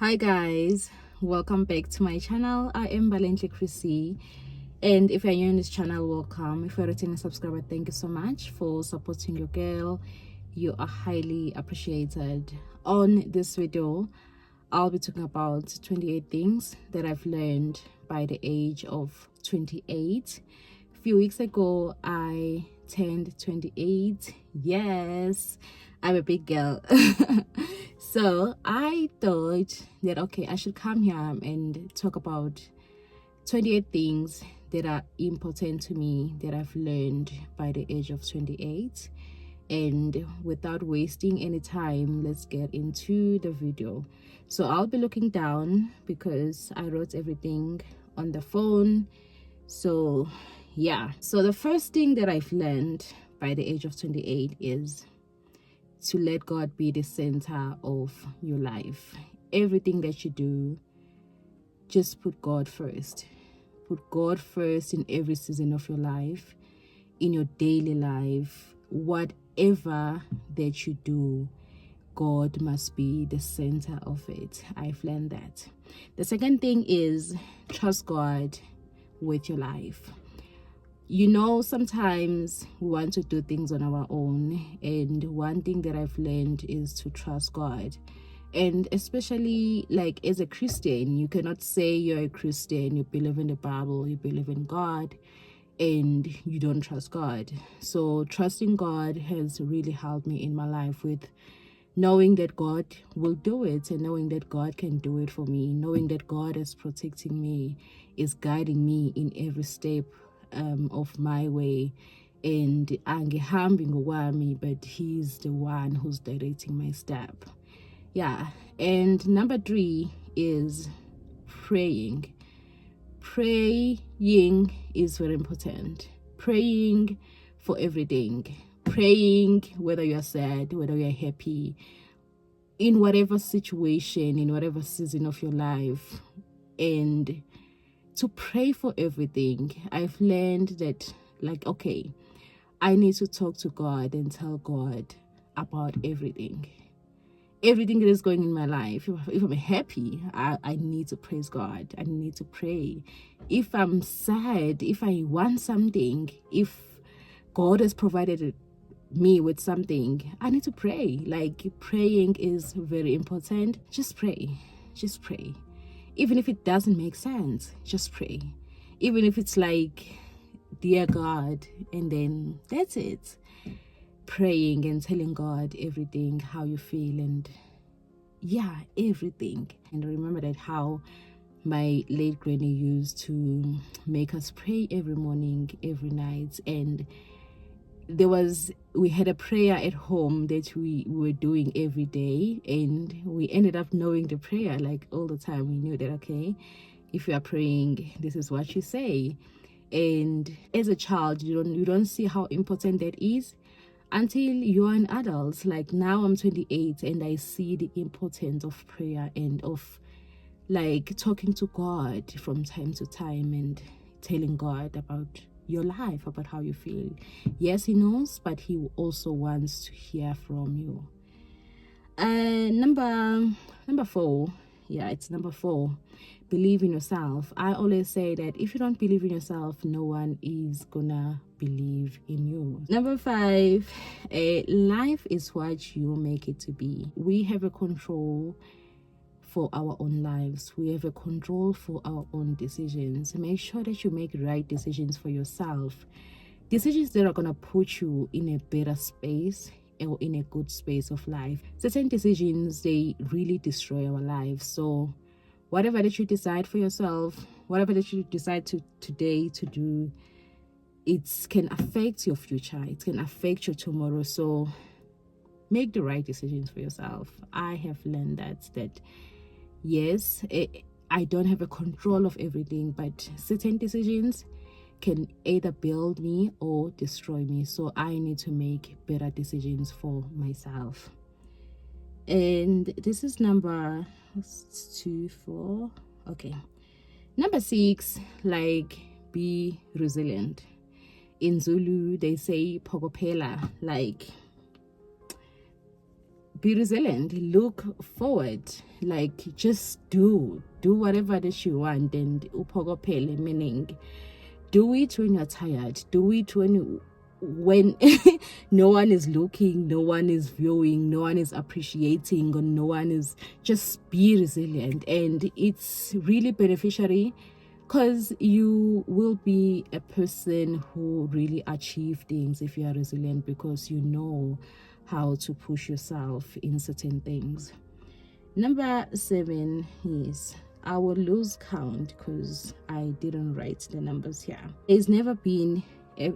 Hi guys, welcome back to my channel. I am Balenhle Chrissy, and if you're new in this channel, welcome. If you're a returning subscriber, thank you so much for supporting your girl. You are highly appreciated. On this video, I'll be talking about 28 things that I've learned by the age of 28. A few weeks ago, I turned 28. Yes, I'm a big girl. So I thought that okay, I should come here and talk about 28 things that are important to me that I've learned by the age of 28. And without wasting any time, let's get into the video. So I'll be looking down because I wrote everything on the phone. So yeah, so the first thing that I've learned by the age of 28 is to let God be the center of your life. Everything that you do, just put God first. Put God first in every season of your life, in your daily life. Whatever that you do, God must be the center of it. I've learned that. The second thing is trust God with your life. You know, sometimes we want to do things on our own, and one thing that I've learned is to trust God. And especially like as a Christian, you cannot say you're a Christian, you believe in the Bible, you believe in God, and you don't trust God. So trusting God has really helped me in my life with knowing that God will do it, and knowing that God can do it for me, knowing that God is protecting me, is guiding me in every step of my way, and angihambi ngokwami, but he's the one who's directing my step. Yeah. And number 3 is praying. Praying is very important. Praying for everything. Praying whether you're sad, whether you're happy, in whatever situation, in whatever season of your life, and to pray for everything. I've learned that, like, okay, I need to talk to God and tell God about everything. Everything that is going in my life. If I'm happy, I need to praise God. I need to pray. If I'm sad, if I want something, if God has provided me with something, I need to pray. Like, praying is very important. Just pray. Just pray. Even if it doesn't make sense, just pray. Even if it's like, dear God, and then that's it. Praying and telling God everything, how you feel, and yeah, everything. And I remember that how my late granny used to make us pray every morning, every night. And we had a prayer at home that we were doing every day, and we ended up knowing the prayer like all the time. We knew that okay, if you are praying, this is what you say. And as a child, you don't see how important that is until you're an adult. Like now I'm 28 and I see the importance of prayer and of like talking to God from time to time and telling God about your life, about how you feel. Yes, he knows, but he also wants to hear from you. Number 4, yeah, it's number 4. Believe in yourself. I always say that if you don't believe in yourself, no one is gonna believe in you. Number 5, life is what you make it to be. We have a control for our own lives. We have a control for our own decisions. Make sure that you make right decisions for yourself. Decisions that are going to put you in a better space or in a good space of life. Certain decisions, they really destroy our lives. So whatever that you decide for yourself, whatever that you decide today to do, it can affect your future. It can affect your tomorrow. So make the right decisions for yourself. I have learned that yes, I don't have a control of everything, but certain decisions can either build me or destroy me. So I need to make better decisions for myself. And this is number 2, 4. Okay. Number 6, like, be resilient. In Zulu, they say pokopela, like, be resilient, look forward, like just do whatever that you want, and upokopele, meaning do it when you're tired, do it when no one is looking, no one is viewing, no one is appreciating, or no one is. Just be resilient, and it's really beneficiary, because you will be a person who really achieve things if you are resilient, because you know how to push yourself in certain things. Number 7 is, I will lose count because I didn't write the numbers here. There's never been a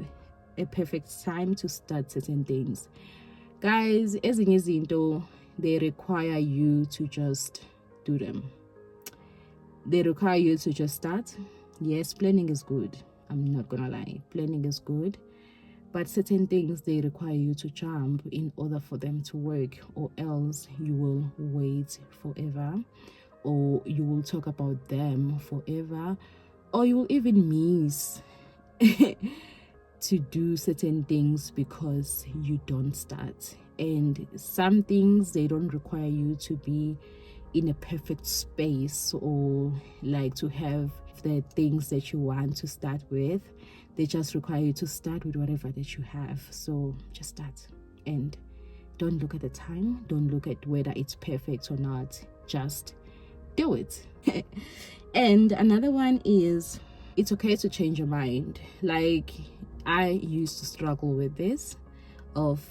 perfect time to start certain things. Guys, ezinye izinto, they require you to just do them. They require you to just start. Yes, planning is good. I'm not gonna lie. Planning is good. But certain things, they require you to jump in order for them to work, or else you will wait forever, or you will talk about them forever, or you will even miss to do certain things because you don't start. And some things, they don't require you to be in a perfect space, or like to have the things that you want to start with. They just require you to start with whatever that you have. So just start, and don't look at the time, don't look at whether it's perfect or not, just do it. And another one is, it's okay to change your mind. Like, I used to struggle with this, of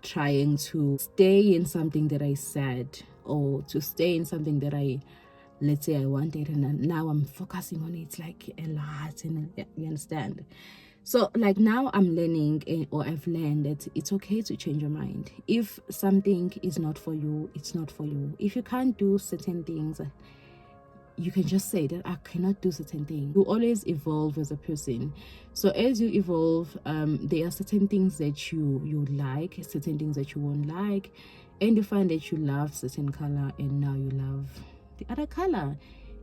trying to stay in something that I said, or to stay in something that let's say I wanted, and now I'm focusing on it like a lot, and you understand. So like now I'm learning, or I've learned that it's okay to change your mind. If something is not for you, it's not for you. If you can't do certain things, you can just say that I cannot do certain things. You always evolve as a person. So as you evolve, there are certain things that you like, certain things that you won't like, and you find that you love certain color and now you love the other color.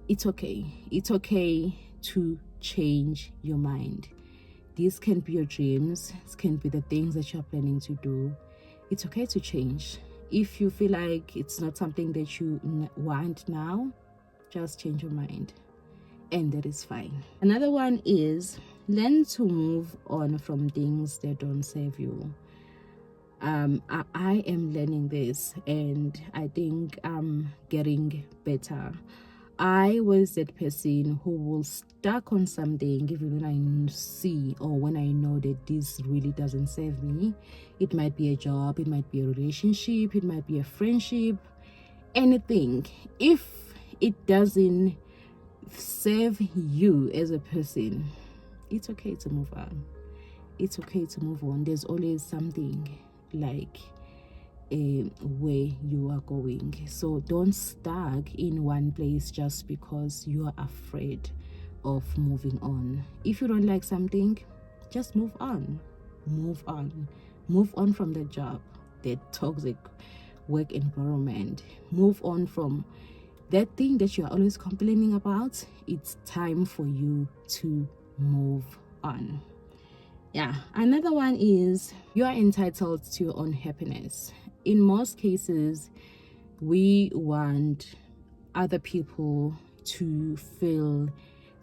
It's okay. It's okay to change your mind. These can be your dreams. This can be the things that you're planning to do. It's okay to change. If you feel like it's not something that you want now, just change your mind, and that is fine. Another one is, learn to move on from things that don't serve you. I am learning this, and I think I'm getting better. I was that person who will stuck on something even when I see, or when I know that this really doesn't serve me. It might be a job, it might be a relationship, it might be a friendship, anything. If it doesn't serve you as a person, it's okay to move on. It's okay to move on. There's always something like where you are going. So don't stuck in one place just because you are afraid of moving on. If you don't like something, just move on. Move on from the job, the toxic work environment. Move on from that thing that you're always complaining about. It's time for you to move on. Yeah, another one is, you are entitled to your own happiness. In most cases, we want other people to fill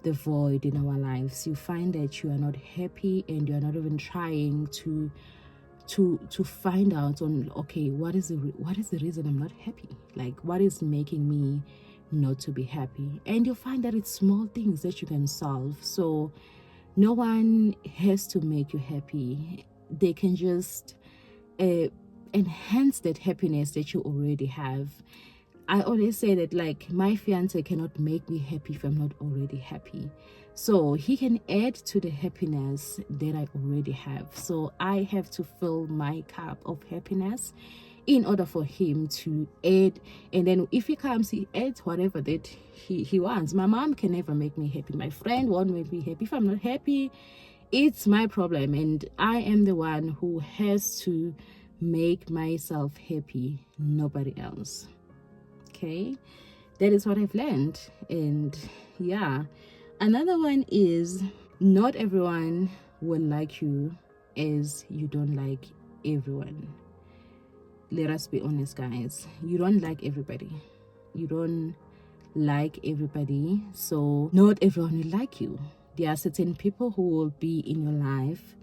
the void in our lives. You find that you are not happy, and you are not even trying to find out on, okay, what is the reason I'm not happy? Like, what is making me not to be happy? And you find that it's small things that you can solve. So no one has to make you happy. They can just enhance that happiness that you already have. I always say that, like, my fiance cannot make me happy if I'm not already happy. So he can add to the happiness that I already have. So I have to fill my cup of happiness in order for him to add. And then if he comes, he adds whatever that he wants. My mom can never make me happy. My friend won't make me happy. If I'm not happy, it's my problem. And I am the one who has to make myself happy, nobody else. Okay, that is what I've learned. And yeah, another one is, not everyone will like you, as you don't like everyone. let us be honest, guys, you don't like everybody. You don't like everybody, so not everyone will like you. There are certain people who will be in your life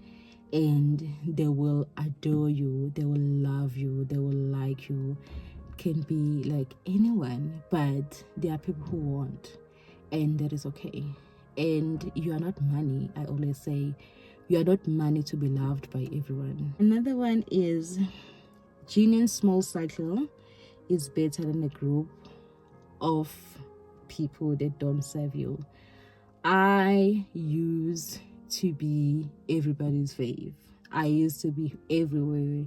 and they will adore you, they will love you, they will like you. Can be like anyone, but there are people who won't, and that is okay. And you are not money. I always say you are not money to be loved by everyone. Another one is genuine small cycle is better than a group of people that don't serve you. I used to be everybody's fave. I used to be everywhere.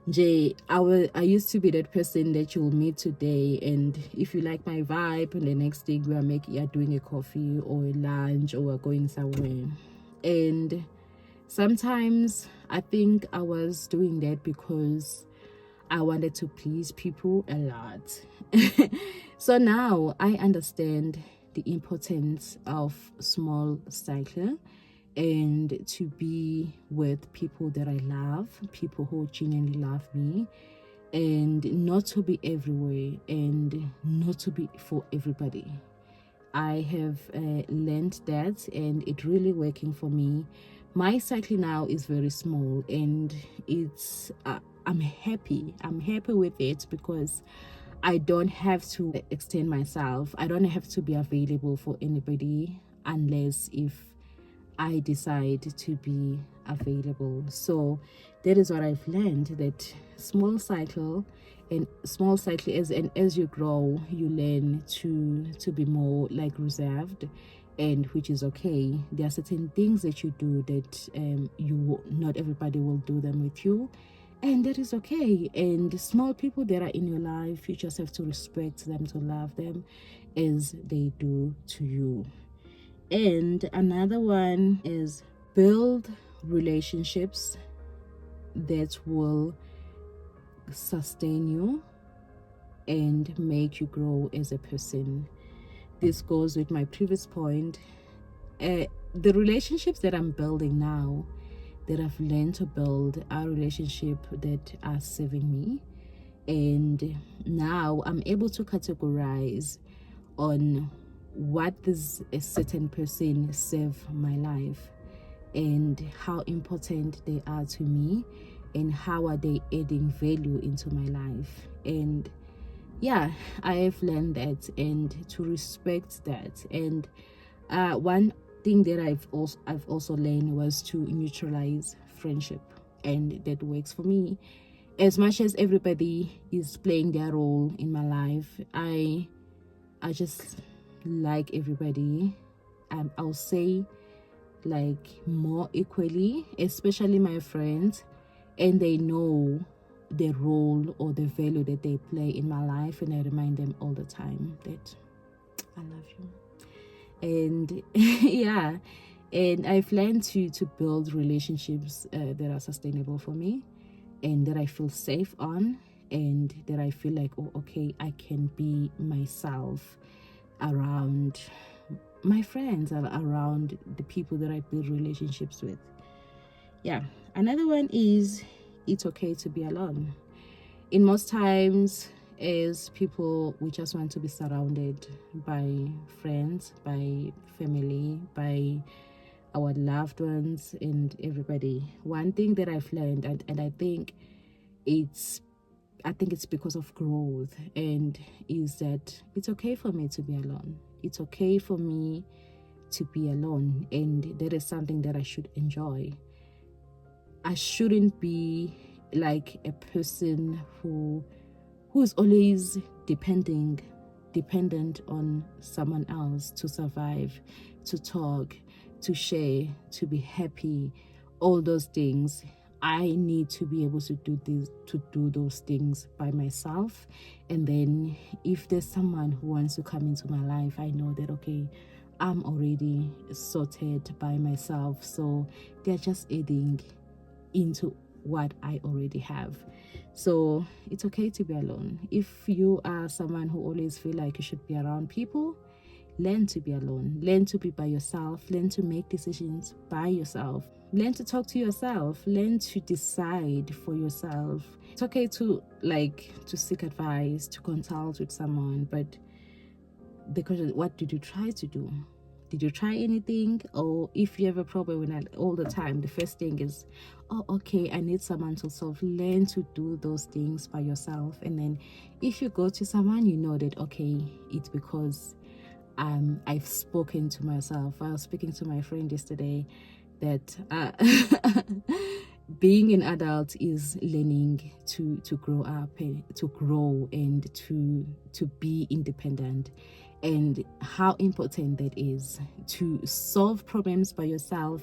I used to be that person that you'll meet today, and if you like my vibe, and the next thing we are doing a coffee or a lunch, or we're going somewhere. And sometimes I think I was doing that because I wanted to please people a lot. So now I understand the importance of small cycle and to be with people that I love, people who genuinely love me, and not to be everywhere and not to be for everybody. I have learned that, and it's really working for me. My cycle now is very small, and it's I'm happy with it because I don't have to extend myself. I don't have to be available for anybody unless if I decide to be available. So that is what I've learned, that small cycle as you grow, you learn to be more like reserved, and which is okay. There are certain things that you do that not everybody will do them with you, and that is okay. And small people that are in your life, you just have to respect them, to love them as they do to you. And another one is build relationships that will sustain you and make you grow as a person. This goes with my previous point. The relationships that I'm building now, that I've learned to build, are relationships that are serving me. And now I'm able to categorize on what does a certain person serve my life, and how important they are to me, and how are they adding value into my life. And yeah, I have learned that, and to respect that. And one thing that I've also learned was to neutralize friendship, and that works for me. As much as everybody is playing their role in my life, I just like everybody. I'll say like more equally, especially my friends, and they know the role or the value that they play in my life, and I remind them all the time that I love you. And yeah, and I've learned to build relationships that are sustainable for me, and that I feel safe on, and that I feel like, oh, okay, I can be myself around my friends, around the people that I build relationships with. Yeah, another one is it's okay to be alone. In most times, as people, we just want to be surrounded by friends, by family, by our loved ones, and everybody. One thing that I've learned, and I think it's because of growth, and is that it's okay for me to be alone. It's okay for me to be alone, and that is something that I should enjoy. I shouldn't be like a person who's always dependent on someone else to survive, to talk, to share, to be happy, all those things. I need to be able to do those things by myself. And then if there's someone who wants to come into my life, I know that, okay, I'm already sorted by myself, so they're just adding into what I already have. So it's okay to be alone. If you are someone who always feel like you should be around people, learn to be alone, learn to be by yourself, learn to make decisions by yourself, learn to talk to yourself, learn to decide for yourself. It's okay to to seek advice, to consult with someone, but the question, what did you try to do? Did you try anything? Or if you have a problem with that all the time, the first thing is, oh, okay, I need someone to solve. Learn to do those things by yourself. And then if you go to someone, you know that, okay, it's because I've spoken to myself. I was speaking to my friend yesterday that being an adult is learning to grow up, to grow, and to be independent, and how important that is to solve problems by yourself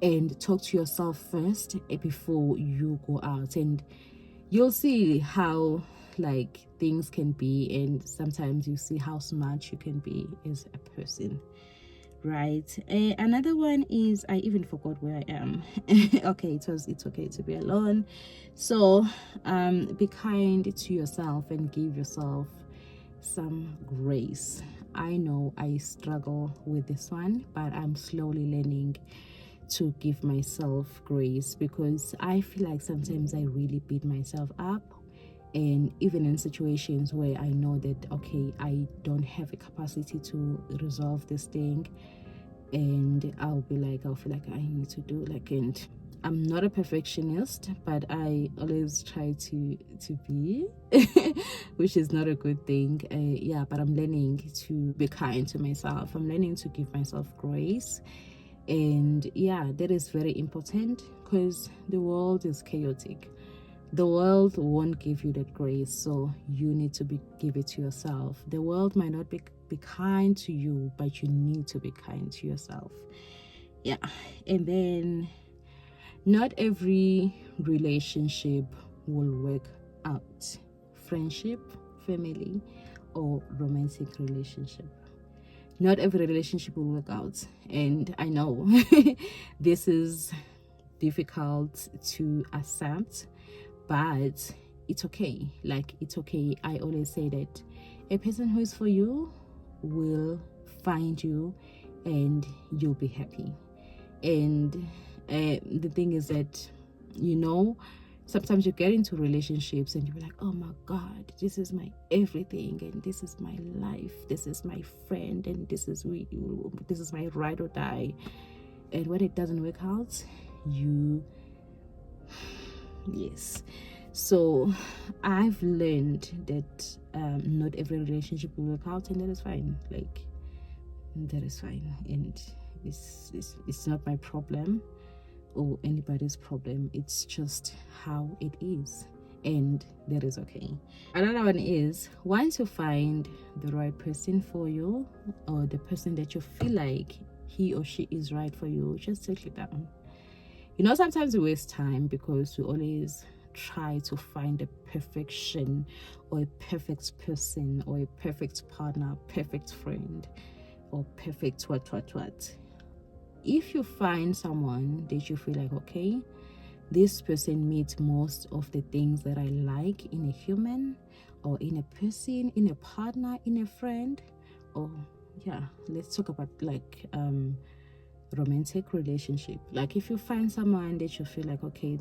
and talk to yourself first before you go out. And you'll see how things can be, and sometimes you see how smart you can be as a person, right? Another one is, I even forgot where I am. Okay, it's okay to be alone. So be kind to yourself and give yourself some grace. I know I struggle with this one, but I'm slowly learning to give myself grace, because I feel like sometimes I really beat myself up. And even in situations where I know that, okay, I don't have a capacity to resolve this thing, and I'll feel like I need to do and I'm not a perfectionist, but I always try to be which is not a good thing. Yeah, but I'm learning to be kind to myself. I'm learning to give myself grace. And yeah, that is very important, because the world is chaotic. The world won't give you that grace, so you need to give it to yourself. The world might not be kind to you, but you need to be kind to yourself. Yeah. And then, not every relationship will work out. Friendship, family, or romantic relationship, not every relationship will work out. And I know this is difficult to accept, but it's okay. It's okay. I always say that a person who is for you will find you, and you'll be happy. And the thing is that, sometimes you get into relationships and you're like, oh my God, this is my everything, and this is my life, this is my friend, and this is my ride or die. And when it doesn't work out, yes. So I've learned that not every relationship will work out, and that is fine. That is fine, and it's not my problem or anybody's problem. It's just how it is, and that is okay. Another one is, once you find the right person for you, or the person that you feel like he or she is right for you, just settle it down. Sometimes we waste time because we always try to find a perfection, or a perfect person, or a perfect partner, perfect friend, or perfect what. If you find someone that you feel like, okay, this person meets most of the things that I like in a human, or in a person, in a partner, in a friend, or yeah, let's talk about romantic relationship. If you find someone that you feel like, okay,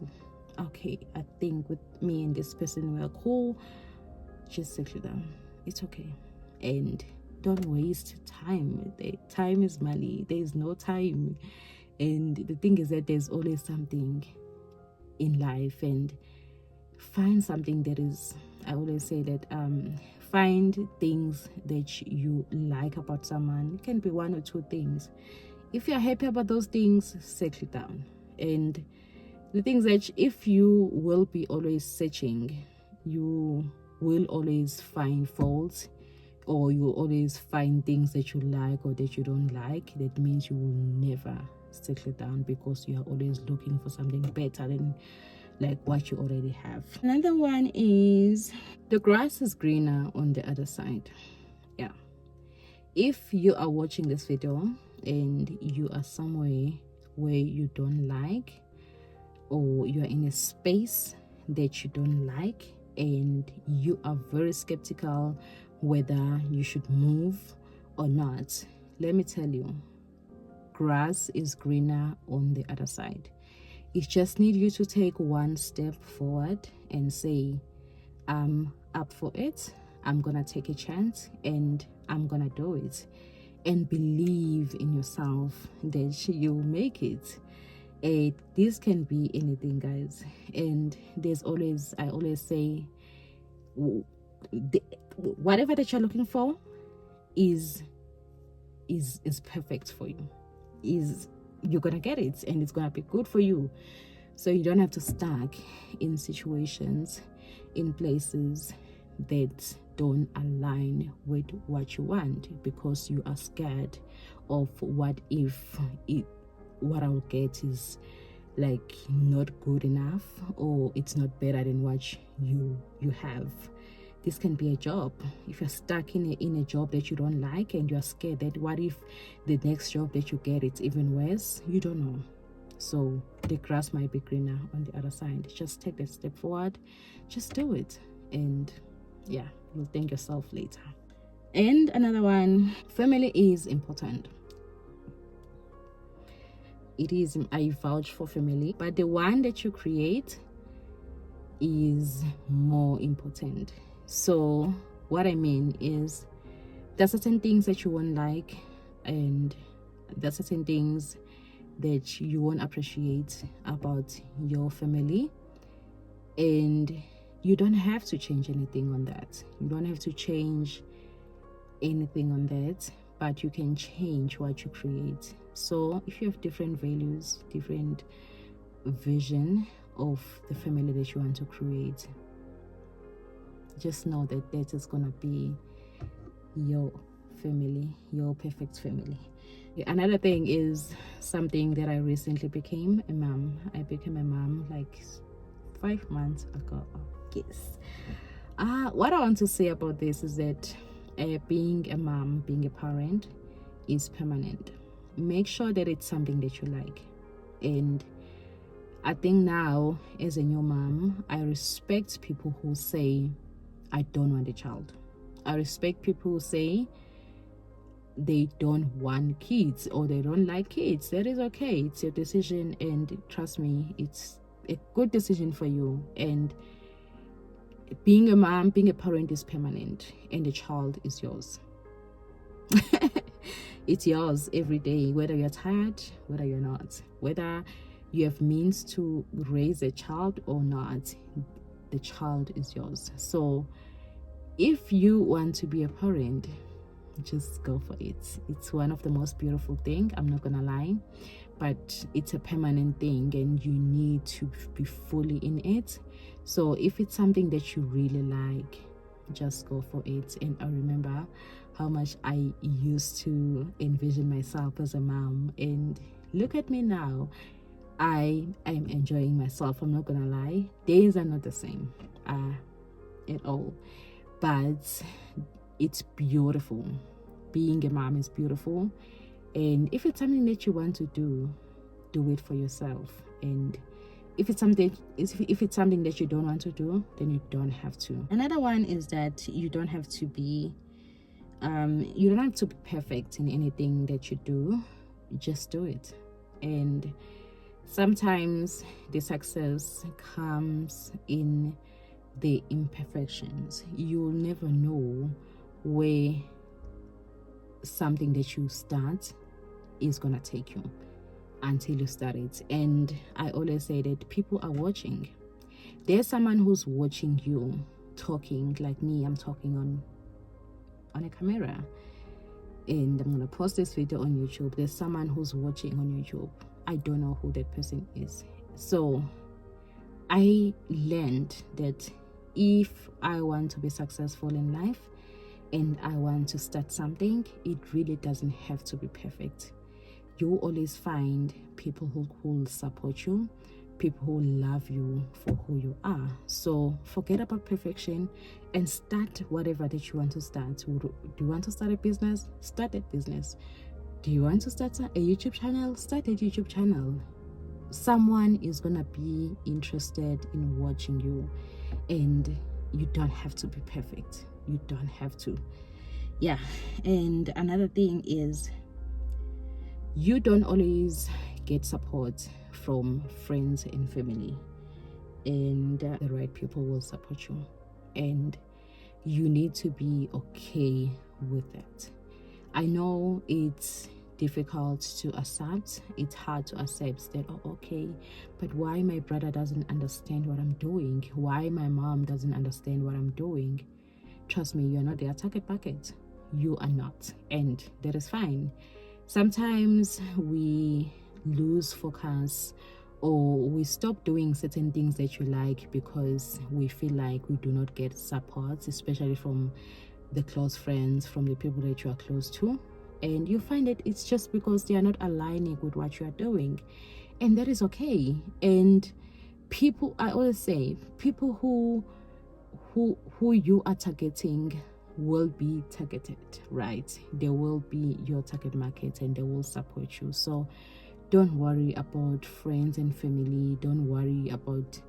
I think with me and this person we're cool, just settle down. It's okay. And don't waste time. Time is money. There is no time. And the thing is that there's always something in life, and find something that is, I always say that find things that you like about someone. It can be one or two things. If you're happy about those things, settle down. And the things that, if you will be always searching, you will always find faults, or you always find things that you like or that you don't like. That means you will never settle down, because you are always looking for something better than what you already have. Another one is, the grass is greener on the other side. Yeah. If you are watching this video and you are somewhere where you don't like, or you're in a space that you don't like, and you are very skeptical whether you should move, or not, let me tell you, grass is greener on the other side. It just need you to take one step forward and say, I'm up for it. I'm gonna take a chance and I'm gonna do it. And believe in yourself that you'll make it. This can be anything, guys. And I always say, whatever that you're looking for is perfect for you. You're gonna get it, and it's gonna be good for you. So you don't have to stuck in situations, in places that don't align with what you want, because you are scared of what I'll get is like not good enough, or it's not better than what you have. This can be a job. If you're stuck in a job that you don't like and you're scared that what if the next job that you get it's even worse, you don't know. So the grass might be greener on the other side. Just take that step forward, just do it, and yeah, you'll thank yourself later. And another one, family is important. It is, I vouch for family, but the one that you create is more important. So what I mean is, there's certain things that you won't like, and there's certain things that you won't appreciate about your family, and you don't have to change anything on that. You don't have to change anything on that, but you can change what you create. So if you have different values, different vision of the family that you want to create, just know that that is gonna be your family, your perfect family. Another thing is something that I recently became a mom. I became a mom like 5 months ago. Yes. What I want to say about this is that being a mom, being a parent is permanent. Make sure that it's something that you like. And I think now, as a new mom, I respect people who say, I don't want a child. I respect people who say they don't want kids or they don't like kids. That is okay. It's your decision, and trust me, it's a good decision for you. And being a mom, being a parent is permanent, and the child is yours. It's yours every day, whether you're tired, whether you're not, whether you have means to raise a child or not, the child is yours. So if you want to be a parent, just go for it. It's one of the most beautiful things, I'm not gonna lie, but it's a permanent thing and you need to be fully in it. So if it's something that you really like, just go for it. And I remember how much I used to envision myself as a mom, and look at me now. I am enjoying myself, I'm not gonna lie. Days are not the same at all, but it's beautiful. Being a mom is beautiful, and if it's something that you want to do it for yourself. And if it's something that you don't want to do, then you don't have to. Another one is that you don't have to be perfect in anything that you do. Just do it. And sometimes the success comes in the imperfections. You'll never know where something that you start is gonna take you until you start it. And I always say that people are watching. There's someone who's watching you talking, like me. I'm talking on a camera, and I'm gonna post this video on YouTube. There's someone who's watching on YouTube. I don't know who that person is. So I learned that if I want to be successful in life and I want to start something, it really doesn't have to be perfect. You always find people who will support you, people who love you for who you are. So forget about perfection and start whatever that you want to start. Do you want to start a business? Start a business. Do you want to start a YouTube channel? Start a YouTube channel. Someone is gonna be interested in watching you, and you don't have to be perfect. You don't have to. Yeah. And another thing is, you don't always get support from friends and family, and the right people will support you, and you need to be okay with that. I know it's difficult to accept, it's hard to accept that, oh, okay, but why my brother doesn't understand what I'm doing, why my mom doesn't understand what I'm doing. Trust me, you're not their target market. You are not, and that is fine. Sometimes we lose focus, or we stop doing certain things that you like because we feel like we do not get support, especially from the close friends, from the people that you are close to. And you find that it's just because they are not aligning with what you are doing, and that is okay. And people, I always say, people who you are targeting will be targeted, right? They will be your target market, and they will support you. So don't worry about friends and family. Don't worry about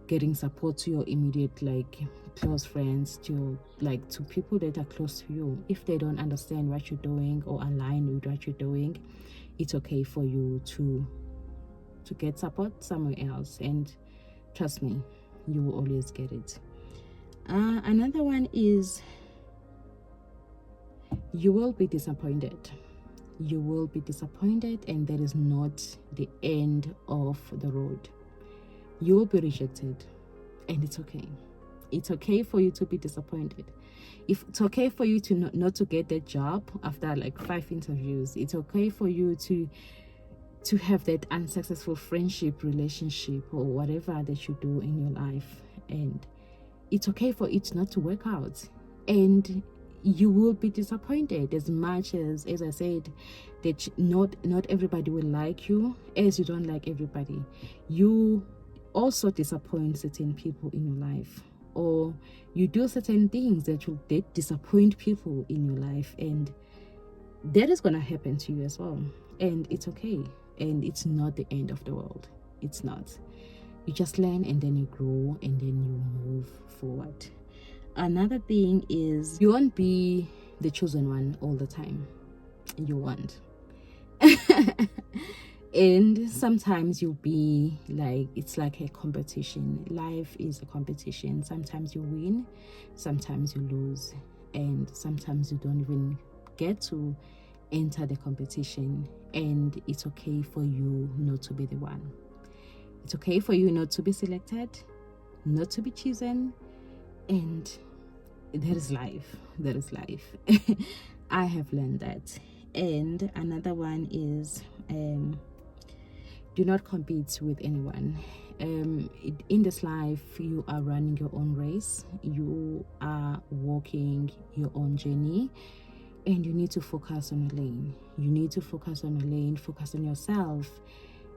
getting support to your immediate, like, close friends, to people that are close to you. If they don't understand what you're doing or align with what you're doing, it's okay for you to get support somewhere else, and trust me, you will always get it. Another one is, you will be disappointed. You will be disappointed, and that is not the end of the road. You will be rejected, and it's okay. It's okay for you to be disappointed. If it's okay for you to not to get that job after like 5 interviews, it's okay for you to have that unsuccessful friendship, relationship, or whatever that you do in your life, and it's okay for it not to work out. And you will be disappointed, as much as I said, that not everybody will like you, as you don't like everybody. You also disappoint certain people in your life, or you do certain things that will disappoint people in your life, and that is going to happen to you as well. And it's okay, and it's not the end of the world. It's not. You just learn, and then you grow, and then you move forward. Another thing is, you won't be the chosen one all the time. You won't. And sometimes you'll be like, it's like a competition. Life is a competition. Sometimes you win, sometimes you lose, and sometimes you don't even get to enter the competition. And it's okay for you not to be the one. It's okay for you not to be selected, not to be chosen, and that is life. That is life. I have learned that. And another one is, do not compete with anyone. In this life, you are running your own race. You are walking your own journey, and you need to focus on your lane. You need to focus on your lane, focus on yourself.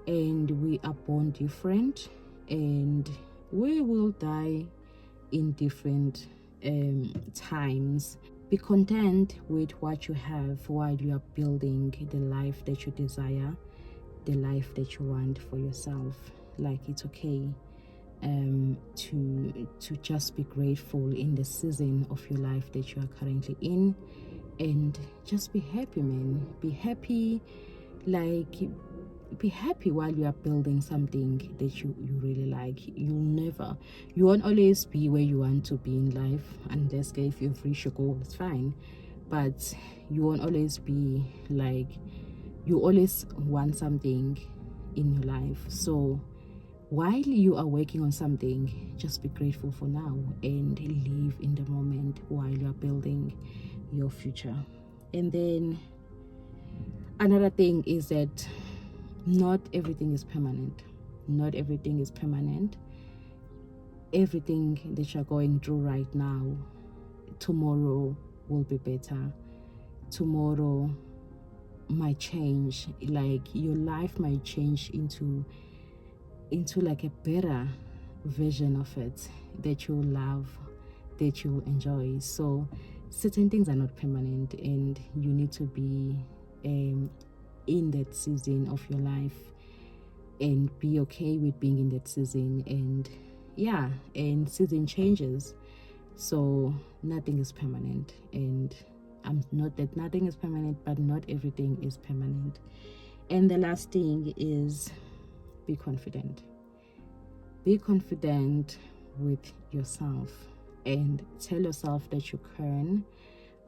And we are born different, and we will die in different times. Be content with what you have while you are building the life that you desire, the life that you want for yourself. Like, it's okay to just be grateful in the season of your life that you are currently in, and just be happy, man. Be happy. Like, be happy while you are building something that you really like. You won't always be where you want to be in life, unless if you've reached your goal, it's fine. But you won't always be like, you always want something in your life. So while you are working on something, just be grateful for now, and live in the moment while you are building your future. And then another thing is that not everything is permanent. Not everything is permanent. Everything that you're going through right now, tomorrow will be better. Tomorrow might change. Like, your life might change into like a better version of it that you love, that you enjoy. So certain things are not permanent, and you need to be in that season of your life, and be okay with being in that season. And yeah, and season changes, so nothing is permanent, and I'm not that nothing is permanent, but not everything is permanent. And the last thing is be confident. Be confident with yourself and tell yourself that you can.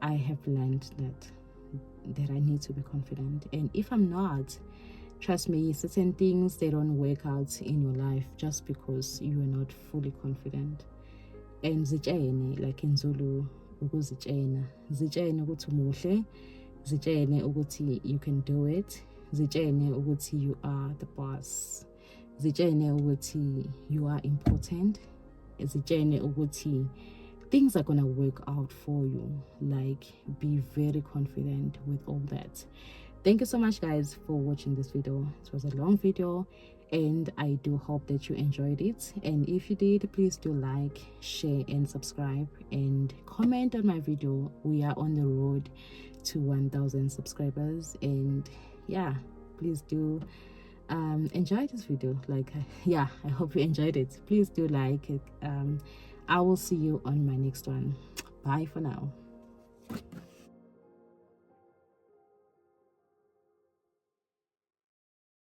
I have learned that I need to be confident, and if I'm not, trust me, certain things, they don't work out in your life just because you are not fully confident. And zitshene, like in Zulu, ukuzitshena, zitshene ukuthi umuhle, zitshene ukuthi you can do it, zitshene ukuthi you are the boss, zitshene ukuthi you are important, zitshene ukuthi things are gonna work out for you. Like, be very confident with all that. Thank you so much, guys, for watching this video. It was a long video, and I do hope that you enjoyed it. And if you did, please do like, share, and subscribe, and comment on my video. We are on the road to 1,000 subscribers, and yeah, please do enjoy this video. Like, yeah, I hope you enjoyed it. Please do like it. I will see you on my next one. Bye for now.